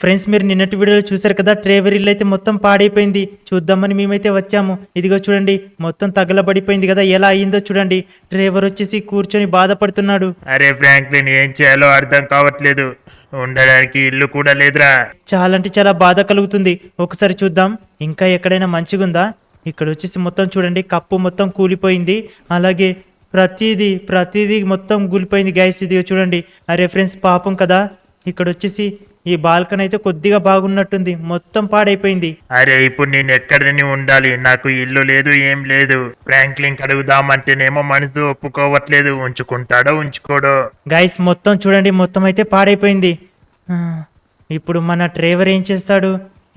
Friends మీరు నిన్నటి వీడియోలో చూశారు కదా, ట్రేవర్ ఇల్లు అయితే మొత్తం పాడైపోయింది. చూద్దామని మేమైతే వచ్చాము. ఇదిగో చూడండి, మొత్తం తగలబడిపోయింది కదా, ఎలా అయిందో చూడండి. ట్రేవర్ వచ్చేసి కూర్చొని బాధపడుతున్నాడు. అరే ఫ్రాంక్లిన్, ఏం చేయాలో అర్థం కావట్లేదు. ఉండడానికి ఇల్లు కూడా లేదురా. చాలా అంటే చాలా బాధ కలుగుతుంది. ఒకసారి చూద్దాం ఇంకా ఎక్కడైనా మంచిగుందా. ఇక్కడ వచ్చేసి మొత్తం చూడండి, కప్పు మొత్తం కూలిపోయింది. అలాగే ప్రతిదీ మొత్తం కూలిపోయింది గైస్. ఇదిగో చూడండి. అరే ఫ్రెండ్స్ పాపం కదా. ఇక్కడ వచ్చేసి ఈ బాల్కన్ అయితే కొద్దిగా బాగున్నట్టుంది, మొత్తం పాడైపోయింది. అరే ఇప్పుడు నేను ఎక్కడని ఉండాలి? నాకు ఇల్లు లేదు, ఏం లేదు. ఫ్రాంక్లిన్ అడుగుదామంటేనేమో మనసు ఒప్పుకోవట్లేదు. ఉంచుకుంటాడో ఉంచుకోడో. గైస్ మొత్తం చూడండి, మొత్తం అయితే పాడైపోయింది. ఆ, ఇప్పుడు మన డ్రైవర్ ఏం చేస్తాడు?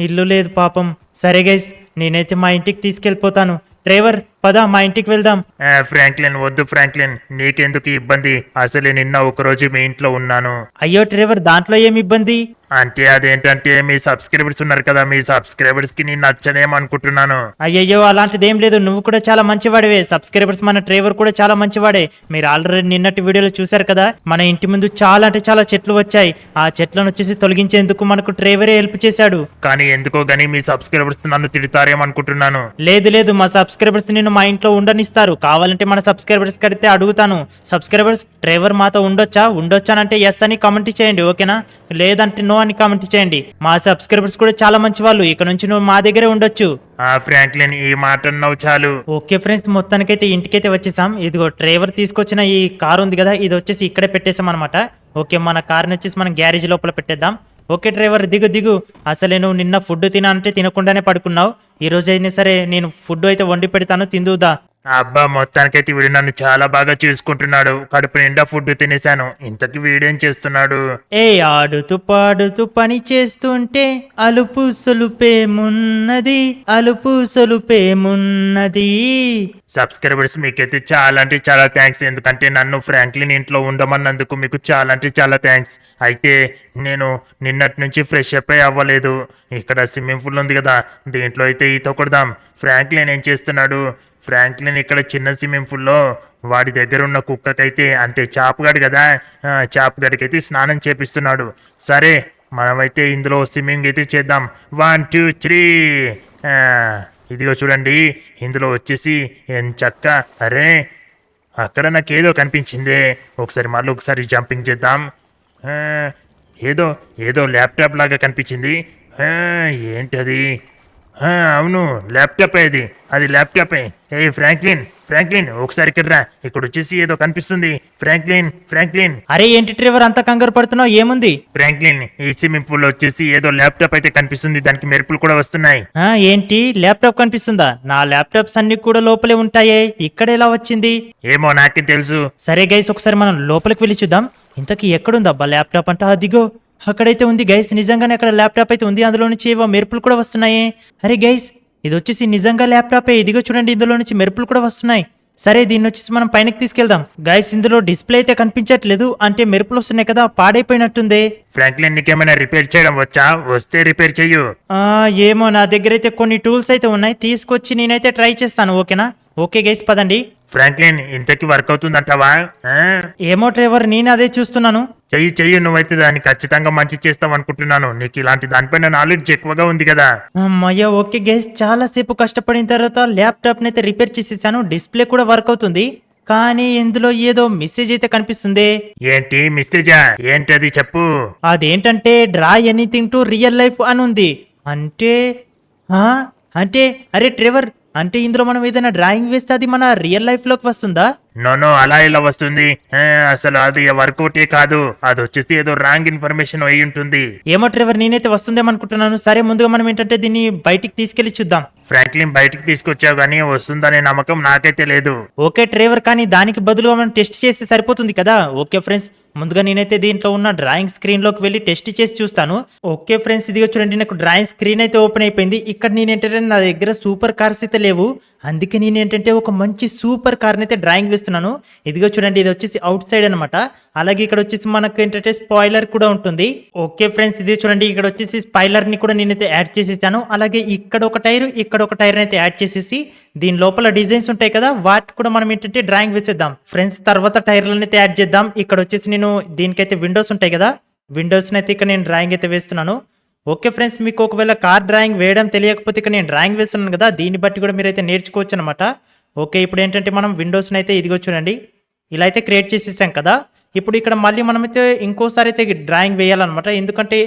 ఇల్లు లేదు పాపం. సరే గైస్, నేనైతే మా ఇంటికి తీసుకెళ్ళిపోతాను. డ్రైవర్ పద, మా ఇంటికి వెళ్దాం. ఫ్రాంక్లిన్ వద్దు ఫ్రాంక్లిన్, నీకెందుకు ఇబ్బంది? అసలే నిన్న ఒకరోజు మీ ఇంట్లో ఉన్నాను. అయ్యో డ్రైవర్, దాంట్లో ఏమి ఇబ్బంది? అంటే అదేంటంటే మీ సబ్స్క్రైబర్స్ ఉన్నారు కదా, మీ సబ్స్క్రైబర్స్ కి నేను నచ్చనేమనుకుంటున్నాను. అయ్యయ్యో అలాంటిది ఏం లేదు, నువ్వు కూడా చాలా మంచివాడివే. సబ్స్క్రైబర్స్ మన డ్రైవర్ కూడా చాలా మంచివాడే. మీరు ఆల్రెడీ నిన్నటి వీడియోలో చూశారు కదా, మన ఇంటి ముందు చాలా అంటే చాలా చెట్లు వచ్చాయి. ఆ చెట్లను వచ్చేసి తొలగించేందుకు మనకు డ్రైవరే హెల్ప్ చేశాడు. కానీ ఎందుకో గానీ మీ సబ్స్క్రైబర్స్ నన్ను తిడతారేమనుకుంటున్నాను. లేదు, మా సబ్స్క్రైబర్స్ నిన్ను మా ఇంట్లో ఉండనిస్తారు. కావాలంటే మన సబ్స్క్రైబర్స్ కడితే అడుగుతాను. సబ్స్క్రైబర్స్, డ్రైవర్ మాతో ఉండొచ్చా అంటే ఎస్ అని కామెంట్ చేయండి, ఓకేనా? లేదంటే నో అని కామెంట్ చేయండి. మా సబ్స్క్రైబర్స్ కూడా చాలా మంచి వాళ్ళు. ఇక నుంచి నువ్వు మా దగ్గరే ఉండొచ్చు. ఫ్రాంక్లిన్, ఈ మాట అన్నావు చాలు. ఓకే ఫ్రెండ్స్, మొత్తానికైతే ఇంటికైతే వచ్చేసాం. ఇదిగో డ్రైవర్ తీసుకొచ్చిన ఈ కారు ఉంది కదా, ఇది వచ్చేసి ఇక్కడే పెట్టేసాం అనమాట. ఓకే, మన కార్ని వచ్చేసి మనం గ్యారేజ్ లోపల పెట్టేద్దాం. ఓకే డ్రైవర్, దిగు. అసలే నువ్వు నిన్న ఫుడ్ తినంటే తినకుండానే పడుకున్నావు. ఈ రోజు అయినా సరే నేను ఫుడ్ అయితే వండి పెడతాను, తిందుదా. అబ్బా, మొత్తానికైతే వీడు నన్ను చాలా బాగా చూసుకుంటున్నాడు. కడుపు నిండా ఫుడ్ తినేశాను. ఇంతకి వీడేం చేస్తున్నాడు? ఆడుతూ పాడుతూ పని చేస్తుంటే అలుపు సొలుపేమున్నది. సబ్స్క్రైబర్స్, మీకైతే చాలా అంటే చాలా థ్యాంక్స్. ఎందుకంటే నన్ను ఫ్రాంక్లిన్ ఇంట్లో ఉండమన్నందుకు మీకు చాలా అంటే చాలా థ్యాంక్స్. అయితే నేను నిన్నటి నుంచి ఫ్రెష్ అప్ అవ్వలేదు. ఇక్కడ స్విమ్మింగ్ పూల్ ఉంది కదా, దీంట్లో అయితే ఈత కొడదాం. ఫ్రాంక్లిన్ ఏం చేస్తున్నాడు? ఫ్రాంక్లిన్ ఇక్కడ చిన్న స్విమ్మింగ్ పూల్లో వాడి దగ్గర ఉన్న కుక్కకైతే, అంటే చాపుగాడు కదా, చాపుగాడికైతే స్నానం చేపిస్తున్నాడు. సరే, మనమైతే ఇందులో స్విమ్మింగ్ అయితే చేద్దాం. 1 2 3. ఇదిగో చూడండి, ఇందులో వచ్చేసి చక్క. అరే, అక్కడ నాకేదో కనిపించిందే. ఒకసారి జంపింగ్ చేద్దాం. ఏదో ల్యాప్టాప్ లాగా కనిపించింది. ఏంటది? అవును, ల్యాప్టాప్ అది ల్యాప్టాపే. ఫ్రాంక్లిన్ ఒకసారి ఇక్కడ ఇక్కడ వచ్చేసి ఏదో కనిపిస్తుంది. ఫ్రాంక్లిన్. అరే ఏంటి డ్రైవర్ అంత కంగారు పడుతున్నావు? ఏముంది? ఫ్రాంక్లిన్, ఈ స్విమ్మింగ్ పూల్ వచ్చేసి ఏదో ల్యాప్టాప్ అయితే కనిపిస్తుంది. దానికి మెరుపులు కూడా వస్తున్నాయి. ఏంటి ల్యాప్టాప్ కనిపిస్తుందా? నా ల్యాప్టాప్స్ అన్ని కూడా లోపలే ఉంటాయే, ఇక్కడ ఎలా వచ్చింది? ఏమో నాకే తెలుసు. సరే గైస్, ఒకసారి మనం లోపలికి వెళ్ళి చూద్దాం. ఇంతకీ ఎక్కడుందబ్బా ల్యాప్టాప్ అంట? అదిగో అక్కడైతే ఉంది గైస్, నిజంగానే అక్కడ ల్యాప్టాప్ అయితే ఉంది. అందులో నుంచి ఏవో మెరుపులు కూడా వస్తున్నాయి. అరే గైస్, ఇది వచ్చేసి నిజంగా ల్యాప్టాపే. ఇదిగో చూడండి, ఇందులో నుంచి మెరుపులు కూడా వస్తున్నాయి. సరే, దీన్ని వచ్చేసి మనం పైనకి తీసుకెళ్దాం. గైస్, ఇందులో డిస్ప్లే అయితే కనిపించట్లేదు, అంటే మెరుపులు వస్తున్నాయి కదా, పాడైపోయినట్టుంది. ఫ్రాంక్లిన్, నీకేమైనా రిపేర్ చేయడం వచ్చా? వస్తే రిపేర్ చెయ్యు. ఏమో, నా దగ్గర అయితే కొన్ని టూల్స్ అయితే ఉన్నాయి, తీసుకొచ్చి నేనైతే ట్రై చేస్తాను, ఓకేనా? ఓకే గైస్, పదండి. ఫ్రాంక్లిన్, ఇంతకి వర్క్ అవుతుందంటావా? ఏమో డ్రైవర్, నేను అదే చూస్తున్నాను. చెయ్యి, నువ్వైతే దాన్ని ఖచ్చితంగా మంచి చేస్తావు అనుకుంటున్నాను. నీకు ఇలాంటి దానిపైన నాలెడ్జ్ ఎక్కువగా ఉంది కదా. అమ్మయ్య, ఓకే గైస్, చాలా సేపు కష్టపడిన తర్వాత ల్యాప్టాప్ ని అయితే రిపేర్ చేసేసాను. డిస్ప్లే కూడా వర్క్ అవుతుంది, కానీ ఇందులో ఏదో మెసేజ్ అయితే కనిపిస్తుంది. ఏంటి మెసేజా? ఏంటది చెప్పు. అదేంటంటే draw anything to real life అని ఉంది. అంటే అరే డ్రైవర్, అంటే ఇందులో మనం ఏదైనా డ్రాయింగ్ వేస్తే అది మన రియల్ లైఫ్ లోకి వస్తుందా? నో, అలా ఇలా వస్తుంది? అసలు అది వర్కౌటే కాదు. అది వచ్చేసి ఏదో రాంగ్ ఇన్ఫర్మేషన్ అయి ఉంటుంది. ఏమో డ్రైవర్, నేనైతే వస్తుందేమనుకుంటున్నాను. సరే, ముందుగా మనం ఏంటంటే దీన్ని బయటికి తీసుకెళ్లి చూద్దాం. ఫ్రాంక్లిన్, బయటికి తీసుకొచ్చావు కానీ వస్తుందనే నమ్మకం నాకైతే లేదు. ఓకే డ్రైవర్, కానీ దానికి బదులుగా మనం టెస్ట్ చేస్తే సరిపోతుంది కదా. ఓకే ఫ్రెండ్స్, ముందుగా నేనైతే దీంట్లో ఉన్న డ్రాయింగ్ స్క్రీన్ లోకి వెళ్ళి టెస్ట్ చేసి చూస్తాను. ఓకే ఫ్రెండ్స్, ఇదిగో చూడండి, నాకు డ్రాయింగ్ స్క్రీన్ అయితే ఓపెన్ అయిపోయింది. ఇక్కడ నేనేంటంటే నా దగ్గర సూపర్ కార్స్ అయితే లేవు, అందుకే నేనేంటంటే ఒక మంచి సూపర్ కార్ అయితే డ్రాయింగ్ వేస్తున్నాను. ఇదిగో చూడండి, ఇది వచ్చేసి అవుట్ సైడ్ అనమాట. అలాగే ఇక్కడ వచ్చేసి మనకు ఏంటంటే స్పాయిలర్ కూడా ఉంటుంది. ఓకే ఫ్రెండ్స్, ఇది చూడండి, ఇక్కడ వచ్చేసి స్పాయిలర్ ని కూడా నేనైతే యాడ్ చేసేసాను. అలాగే ఇక్కడ ఒక టైర్, ఇక్కడ ఒక టైర్ అయితే యాడ్ చేసేసి దీని లోపల డిజైన్స్ ఉంటాయి కదా, వాటి కూడా మనం ఏంటంటే డ్రాయింగ్ వేసేద్దాం. ఫ్రెండ్స్, తర్వాత టైర్లను అయితే యాడ్ చేద్దాం. ఇక్కడ వచ్చేసి నేను దీనికైతే విండోస్ ఉంటాయి కదా, విండోస్ అయితే ఇక్కడ నేను డ్రాయింగ్ అయితే వేస్తున్నాను. ఓకే ఫ్రెండ్స్, మీకు ఒకవేళ కార్ డ్రాయింగ్ వేయడం తెలియకపోతే ఇక్కడ నేను డ్రాయింగ్ వేస్తున్నాను కదా, దీన్ని బట్టి కూడా మీరైతే నేర్చుకోవచ్చు అనమాట. ఓకే, ఇప్పుడు ఏంటంటే మనం విండోస్ని అయితే ఇదిగో చూడండి ఇలా అయితే క్రియేట్ చేసేసాం కదా. ఇప్పుడు ఇక్కడ మళ్ళీ మనమైతే ఇంకోసారి అయితే డ్రాయింగ్ వేయాలన్నమాట. ఎందుకంటే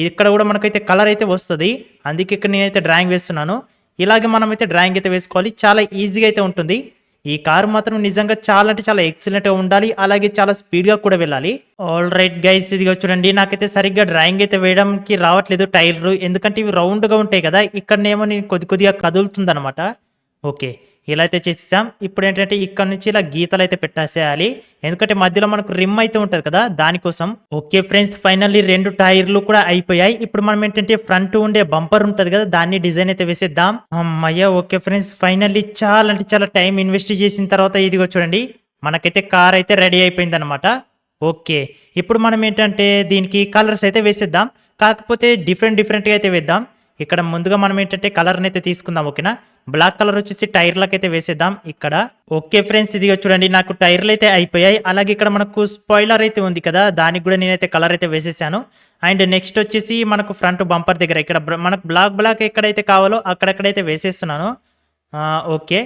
ఇక్కడ కూడా మనకైతే కలర్ అయితే వస్తుంది, అందుకే ఇక్కడ నేనైతే డ్రాయింగ్ వేస్తున్నాను. ఇలాగే మనమైతే డ్రాయింగ్ అయితే వేసుకోవాలి, చాలా ఈజీగా అయితే ఉంటుంది. ఈ కారు మాత్రం నిజంగా చాలా అంటే చాలా ఎక్సలెంట్ గా ఉండాలి, అలాగే చాలా స్పీడ్ గా కూడా వెళ్ళాలి. ఆల్ రైట్ గైస్, ఇదిగో చూడండి నాకైతే సరిగ్గా డ్రాయింగ్ అయితే వేయడానికి రావట్లేదు టైర్లు, ఎందుకంటే ఇవి రౌండ్ గా ఉంటాయి కదా, ఇక్కడనేమో నేను కొద్దిగా కదులుతుంది అనమాట. ఓకే, ఇలా అయితే చేసేసాం. ఇప్పుడు ఏంటంటే ఇక్కడ నుంచి ఇలా గీతలు అయితే పెట్టేసేయాలి, ఎందుకంటే మధ్యలో మనకు రిమ్ అయితే ఉంటది కదా దానికోసం. ఓకే ఫ్రెండ్స్, ఫైనల్లీ 2 టైర్లు కూడా అయిపోయాయి. ఇప్పుడు మనం ఏంటంటే ఫ్రంట్ ఉండే బంపర్ ఉంటది కదా, దాన్ని డిజైన్ అయితే వేసేద్దాం. అమ్మయ్య, ఓకే ఫ్రెండ్స్, ఫైనల్లీ చాలా అంటే చాలా టైం ఇన్వెస్ట్ చేసిన తర్వాత ఇదిగో చూడండి మనకైతే కార్ అయితే రెడీ అయిపోయింది అనమాట. ఓకే, ఇప్పుడు మనం ఏంటంటే దీనికి కలర్స్ అయితే వేసేద్దాం, కాకపోతే డిఫరెంట్గా అయితే వేద్దాం. ఇక్కడ ముందుగా మనం ఏంటంటే కలర్ని అయితే తీసుకుందాం. ఓకేనా, బ్లాక్ కలర్ వచ్చేసి టైర్లకు అయితే వేసేద్దాం ఇక్కడ. ఓకే ఫ్రెండ్స్, ఇదిగో చూడండి నాకు టైర్లు అయితే అయిపోయాయి, అలాగే ఇక్కడ మనకు స్పాయిలర్ అయితే ఉంది కదా, దానికి కూడా నేనైతే కలర్ అయితే వేసేసాను. అండ్ నెక్స్ట్ వచ్చేసి మనకు ఫ్రంట్ బంపర్ దగ్గర ఇక్కడ మనకు బ్లాక్ ఎక్కడైతే కావాలో అక్కడెక్కడైతే వేసేస్తున్నాను. ఓకే,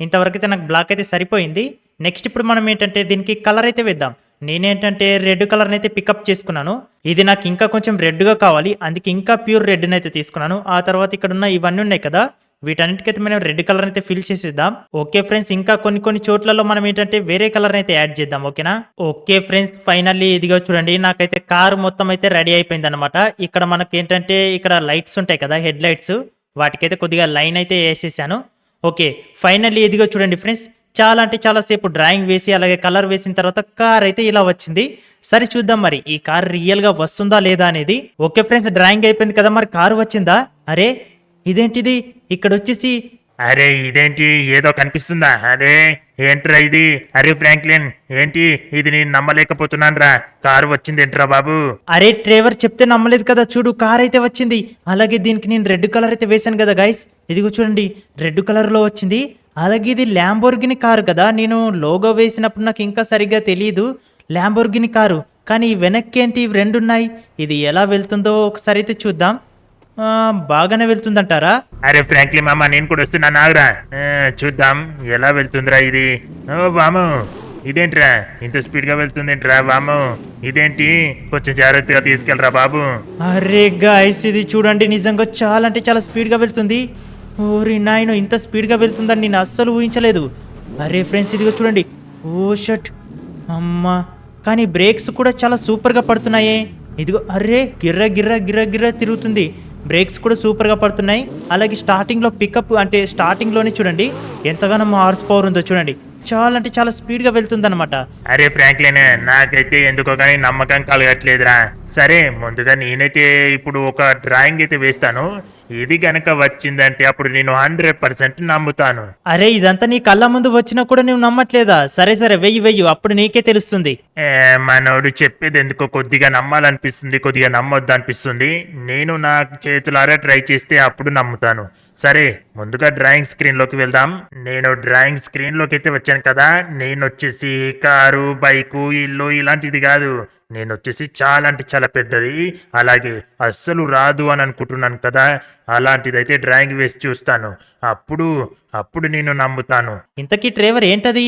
ఇంతవరకు అయితే నాకు బ్లాక్ అయితే సరిపోయింది. నెక్స్ట్ ఇప్పుడు మనం ఏంటంటే దీనికి కలర్ అయితే వేద్దాం. నేనేంటంటే రెడ్ కలర్ని అయితే పికప్ చేసుకున్నాను, ఇది నాకు ఇంకా కొంచెం రెడ్గా కావాలి, అందుకే ఇంకా ప్యూర్ రెడ్ని అయితే తీసుకున్నాను. ఆ తర్వాత ఇక్కడ ఉన్న ఇవన్నీ ఉన్నాయి కదా, వీటన్నిటికైతే మనం రెడ్ కలర్ అయితే ఫిల్ చేసేద్దాం. ఓకే ఫ్రెండ్స్, ఇంకా కొన్ని చోట్లలో మనం ఏంటంటే వేరే కలర్ అయితే యాడ్ చేద్దాం. ఓకేనా. ఓకే ఫ్రెండ్స్, ఫైనల్లీ ఇదిగో చూడండి నాకైతే కారు మొత్తం అయితే రెడీ అయిపోయింది అనమాట. ఇక్కడ మనకి ఏంటంటే ఇక్కడ లైట్స్ ఉంటాయి కదా, హెడ్ లైట్స్, వాటికైతే కొద్దిగా లైన్ అయితే వేసేసాను. ఓకే, ఫైనల్లీ ఇదిగో చూడండి ఫ్రెండ్స్, చాలా అంటే చాలా సేపు డ్రాయింగ్ వేసి అలాగే కలర్ వేసిన తర్వాత కార్ అయితే ఇలా వచ్చింది. సరే చూద్దాం మరి ఈ కార్ రియల్ గా వస్తుందా లేదా అనేది. ఓకే ఫ్రెండ్స్, డ్రాయింగ్ అయిపోయింది కదా, మరి కారు వచ్చిందా? అరే ఇదేంటిది ఇక్కడ వచ్చేసి, అరే ఇదేంటి ఏదో కనిపిస్తుందా? అరే ఏంట్రా ఇది? అరే ఫ్రాంక్లిన్, ఏంటి ఇది? నేను నమ్మలేకపోతున్నాను రా, కారు వచ్చింది ఏంట్రా బాబు? అరే డ్రైవర్ చెప్తే నమ్మలేదు కదా, చూడు కార్ అయితే వచ్చింది. అలాగే దీనికి నేను రెడ్ కలర్ అయితే వేశాను కదా గైస్, ఇదిగో చూడండి రెడ్ కలర్ లో వచ్చింది. అలాగే ఇది ల్యాంబోర్గిని కారు కదా, నేను లోగో వేసినప్పుడు నాకు ఇంకా సరిగ్గా తెలియదు ల్యాంబోర్గిని కారు, కానీ వెనక్కి ఏంటి ఇవి 2 ఉన్నాయి, ఇది ఎలా వెళ్తుందో ఒకసారి అయితే చూద్దాం. బాగానే వెళ్తుందంటారా? అరే ఫ్రాంక్లిన్ మామ, నేను కూడా వస్తున్నా నాగురా, చూద్దాం ఎలా వెళ్తుందిరా ఇది. ఓ వాము, ఇదేంట్రా ఇంత స్పీడ్ గా వెళ్తుందేంట్రా? వాము, ఇదేంటి? కొంచెం జాగ్రత్తగా తీసుకెళ్ళరా బాబు. అరే గాయస్, ఇది చూడండి నిజంగా చాలా అంటే చాలా స్పీడ్ గా వెళ్తుంది. ఓరి నాయనో, ఇంత స్పీడ్ గా వెళ్తుందని నేను అస్సలు ఊహించలేదు. అరే ఫ్రెండ్స్, ఇదిగో చూడండి, ఓ షట్ అమ్మా, కానీ బ్రేక్స్ కూడా చాలా సూపర్ గా పడుతున్నాయే. ఇదిగో అరే గిర్ర తిరుగుతుంది, బ్రేక్స్ కూడా సూపర్గా పడుతున్నాయి. అలాగే స్టార్టింగ్లో పికప్ అంటే స్టార్టింగ్లోనే చూడండి ఎంతగానో హార్స్ పవర్ ఉందో చూడండి, చాలా అంటే చాలా స్పీడ్గా వెళ్తుందన్నమాట. అరే ఫ్రాంక్లిన్, నాకైతే ఎందుకో కానీ నమ్మకం కలగట్లేదురా. సరే ముందుగా నేనైతే ఇప్పుడు ఒక డ్రాయింగ్ అయితే వేస్తాను, ఇది గనక వచ్చిందంటే అప్పుడు నేను 100% నమ్ముతాను. అరే ఇదంతా నీ కళ్ళ ముందు వచ్చినా కూడా నువ్వు నమ్మట్లేదా? సరే వెయ్యి అప్పుడు నీకే తెలుస్తుంది. మనోడు చెప్పేది ఎందుకో కొద్దిగా నమ్మాలనిపిస్తుంది, కొద్దిగా నమ్మొద్దు అనిపిస్తుంది. నేను నా చేతులారా ట్రై చేస్తే అప్పుడు నమ్ముతాను. సరే ముందుగా డ్రాయింగ్ స్క్రీన్ లోకి వెళ్దాం. నేను డ్రాయింగ్ స్క్రీన్ లోకి అయితే వచ్చాను కదా, నేను వచ్చేసి కారు, బైకు, ఇల్లు ఇలాంటిది కాదు, నేను వచ్చేసి చాలా అంటే చాలా పెద్దది, అలాగే అస్సలు రాదు అని అనుకుంటున్నాను కదా, అలాంటిదైతే డ్రాయింగ్ వేసి చూస్తాను, అప్పుడు నేను నమ్ముతాను. ఇంతకీ డ్రైవర్ ఏంటది?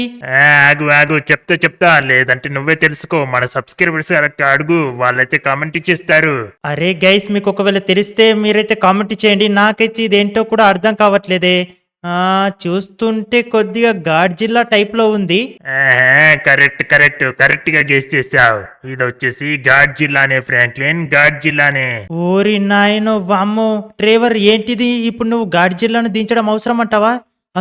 ఆగు చెప్తా, లేదంటే నువ్వే తెలుసుకో. మన సబ్స్క్రైబర్స్ అడుగు, వాళ్ళైతే కామెంట్ ఇచ్చేస్తారు. అరే గైస్, మీకు ఒకవేళ తెలిస్తే మీరైతే కామెంట్ చేయండి, నాకైతే ఇదేంటో కూడా అర్థం కావట్లేదే. చూస్తుంటే కొద్దిగా గాడ్జిల్లా టైప్ లో ఉంది. కరెక్ట్ గా గెస్ చేసావు. ఇది వచ్చేసి గాడ్జిల్లానే ఫ్రాంక్లిన్, గాడ్జిల్లానే. ఓరి నాయనో వామ్మో, డ్రైవర్ ఏంటిది? ఇప్పుడు నువ్వు గాడ్జిల్లాను దించడం అవసరం అంటావా?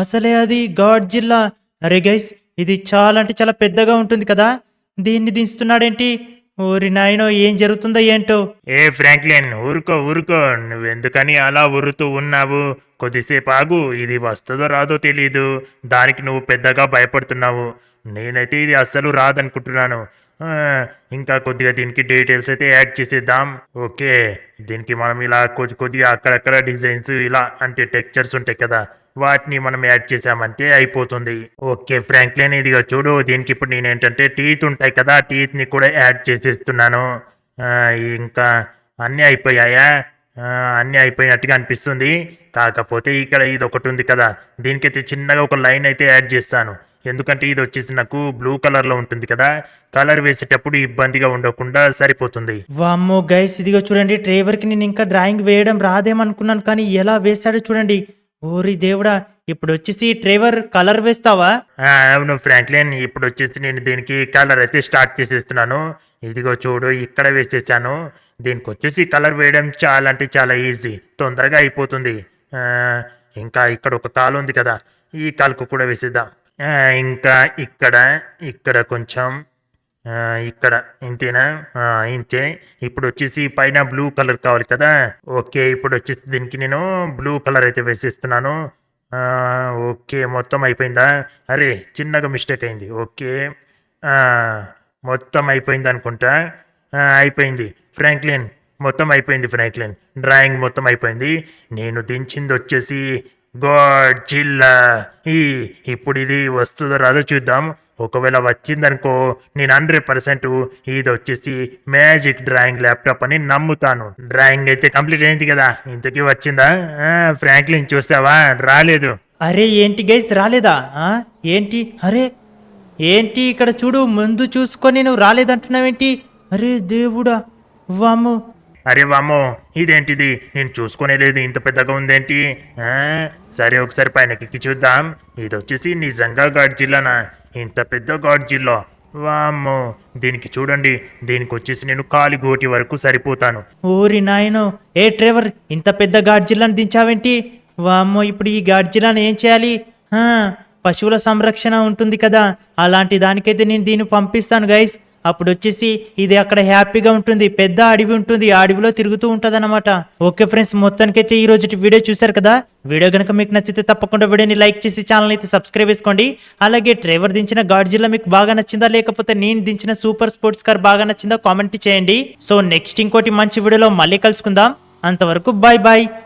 అసలే అది గాడ్జిల్లా. అరే గైస్, ఇది చాలా అంటే చాలా పెద్దగా ఉంటుంది కదా, దీన్ని దించుతున్నాడేంటి? ఓరి నాయనో, ఏం జరుగుతుందో ఏంటో. ఏ ఫ్రాంక్లిన్, ఊరుకో, నువ్వెందుకని అలా ఊరుతూ ఉన్నావు? కొద్దిసేపు ఆగు, ఇది వస్తుందో రాదో తెలీదు, దానికి నువ్వు పెద్దగా భయపడుతున్నావు. నేనైతే ఇది అస్సలు రాదనుకుంటున్నాను. ఇంకా కొద్దిగా దీనికి డీటెయిల్స్ అయితే యాడ్ చేసేద్దాం. ఓకే, దీనికి మనం ఇలా కొద్దిగా అక్కడక్కడ డిజైన్స్ ఇలా అంటే టెక్చర్స్ ఉంటాయి కదా, వాటిని మనం యాడ్ చేసామంటే అయిపోతుంది. ఓకే ఫ్రాంక్లిన్, ఇదిగా చూడు, దీనికి ఇప్పుడు నేను ఏంటంటే టీత్ ఉంటాయి కదా, టీత్ ని కూడా యాడ్ చేసేస్తున్నాను. ఇంకా అన్నీ అయిపోయాయా? అన్నీ అయిపోయినట్టుగా అనిపిస్తుంది. కాకపోతే ఇక్కడ ఇది ఒకటి ఉంది కదా, దీనికైతే చిన్నగా ఒక లైన్ అయితే యాడ్ చేస్తాను. ఎందుకంటే ఇది వచ్చేసి నాకు బ్లూ కలర్లో ఉంటుంది కదా, కలర్ వేసేటప్పుడు ఇబ్బందిగా ఉండకుండా సరిపోతుంది. వామ్మో గైస్, ఇదిగో చూడండి, డ్రైవర్కి నేను ఇంకా డ్రాయింగ్ వేయడం రాదేమనుకున్నాను, కానీ ఎలా వేశాడో చూడండి. ఓరి దేవుడా, ఇప్పుడు వచ్చేసి డ్రైవర్ కలర్ వేస్తావా? అవును ఫ్రాంక్లిన్, ఇప్పుడు వచ్చేసి నేను దీనికి కలర్ అయితే స్టార్ట్ చేసేస్తున్నాను. ఇదిగో చూడు, ఇక్కడ వేసేసాను. దీనికి వచ్చేసి కలర్ వేయడం చాలా అంటే చాలా ఈజీ, తొందరగా అయిపోతుంది. ఆ, ఇంకా ఇక్కడ ఒక కాలు ఉంది కదా, ఈ కాలుకు కూడా వేసేద్దాం. ఇంకా ఇక్కడ ఇక్కడ కొంచెం ఇక్కడ ఇంతేనా? ఇంతే. ఇప్పుడు వచ్చేసి పైన బ్లూ కలర్ కావాలి కదా. ఓకే, ఇప్పుడు వచ్చేసి దీనికి నేను బ్లూ కలర్ అయితే వేసేస్తున్నాను. ఓకే, మొత్తం అయిపోయిందా? అరే, చిన్నగా మిస్టేక్ అయింది. ఓకే, మొత్తం అయిపోయింది అనుకుంటా. అయిపోయింది ఫ్రాంక్లిన్, మొత్తం అయిపోయింది ఫ్రాంక్లిన్. డ్రాయింగ్ మొత్తం అయిపోయింది. నేను దించింది వచ్చేసి గాడ్జిల్లా. ఇప్పుడు ఇది వస్తుందో రాదో చూద్దాం. ఒకవేళ వచ్చిందనుకో, నేను 100% ఇది వచ్చేసి మ్యాజిక్ డ్రాయింగ్ ల్యాప్టాప్ అని నమ్ముతాను. డ్రాయింగ్ అయితే కంప్లీట్ అయింది కదా, ఇంతకీ వచ్చిందా? ఫ్రాంక్లిన్ చూస్తావా? రాలేదు. అరే ఏంటి గైస్, రాలేదా? ఏంటి? అరే ఏంటి, ఇక్కడ చూడు, ముందు చూసుకొని నువ్వు రాలేదంటున్నావేంటి? అరే దేవుడా, వాము. అరే వామ్మో, ఇదేంటిది? నేను చూసుకునే లేదు, ఇంత పెద్దగా ఉందేంటి? సరే, ఒకసారి పైనకి చూద్దాం. ఇది వచ్చేసి నిజంగా గాడ్జిల్లానా? ఇంత పెద్ద గాడ్జిల్లా? వామ్మో, దీనికి చూడండి, దీనికి వచ్చేసి నేను కాలి గోటి వరకు సరిపోతాను. ఓరి నాయనో, ఏ డ్రైవర్, ఇంత పెద్ద గాడ్జిల్లాని దించావేంటి? వామ్మో, ఇప్పుడు ఈ గాడ్జిల్లాని ఏం చేయాలి? పశువుల సంరక్షణ ఉంటుంది కదా, అలాంటి దానికైతే నేను దీన్ని పంపిస్తాను గైస్. అప్పుడు వచ్చేసి ఇది అక్కడ హ్యాపీగా ఉంటుంది, పెద్ద అడవి ఉంటుంది, ఆ అడవిలో తిరుగుతూ ఉంటుంది అనమాట. ఓకే ఫ్రెండ్స్, మొత్తానికైతే ఈ రోజు వీడియో చూశారు కదా. వీడియో కనుక మీకు నచ్చితే తప్పకుండా వీడియోని లైక్ చేసి ఛానల్ అయితే సబ్స్క్రైబ్ చేసుకోండి. అలాగే డ్రైవర్ దించిన గాడ్జిల్లా మీకు బాగా నచ్చిందా, లేకపోతే నేను దించిన సూపర్ స్పోర్ట్స్ కార్ బాగా నచ్చిందా కామెంట్ చేయండి. సో నెక్స్ట్ ఇంకోటి మంచి వీడియోలో మళ్ళీ కలుసుకుందాం. అంతవరకు బాయ్ బాయ్.